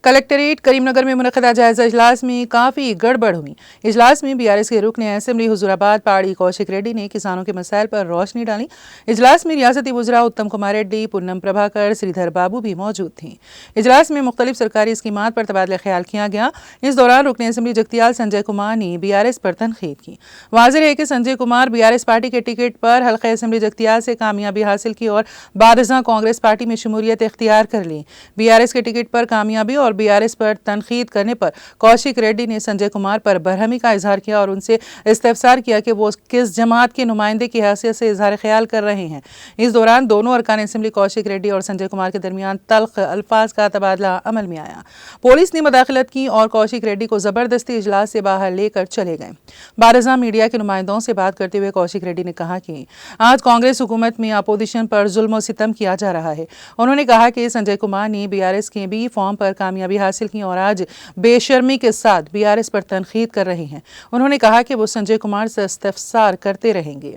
Collectorate Karimnagar में मुनक़दा जायज़ा इजलास में काफ़ी गड़बड़ हुई। इजलास में BRS के रुकन असेंबली हुजूराबाद पहाड़ी कौशिक रेड्डी ने किसानों के मसाइल पर रोशनी डाली। इजलास में रियासती वज़रा उत्तम कुमार रेड्डी, पूनम प्रभाकर, श्रीधर बाबू भी मौजूद थीं। इजलास में मुख्तलिफ सरकारी स्कीमात पर तबादला ख्याल किया गया। इस दौरान रुकन असेंबली जगतियाल संजय कुमार ने BRS पर तनकीद की। वाज़ेह है कि संजय कुमार BRS पार्टी के टिकट पर हल्क़ा असेंबली जगतियाल से कामयाबी हासिल की और बादशाह कांग्रेस पार्टी में शमूलियत इख्तियार कर ली। BRS के टिकट पर कामयाबी और BRS पर तनकीद करने पर कौशिक रेड्डी ने संजय कुमार पर बरहमी का इजहार किया और उनसे इस्तफसार किया कि वो किस जमात के नुमाइंदे की हैसियत से इजहार ख्याल कर रहे हैं। इस दौरान दोनों अरकान असेंबली कौशिक रेड्डी और संजय कुमार के दरमियान तल्ख अल्फाज का तबादला अमल में आया। पुलिस ने मुदाखलत की और कौशिक रेड्डी को जबरदस्ती इजलास से बाहर लेकर चले गए। बारज़ा मीडिया के नुमाइंदों से बात करते हुए कौशिक रेड्डी ने कहा कि आज कांग्रेस हुकूमत में अपोजिशन पर जुल्म और सितम किया जा रहा है। उन्होंने कहा कि संजय कुमार ने BRS के B फॉर्म पर कामयाबी हासिल की और आज बेशर्मी के साथ BRS पर तनकीद कर रहे हैं। उन्होंने कहा कि वो संजय कुमार से इस्तफसार करते रहेंगे।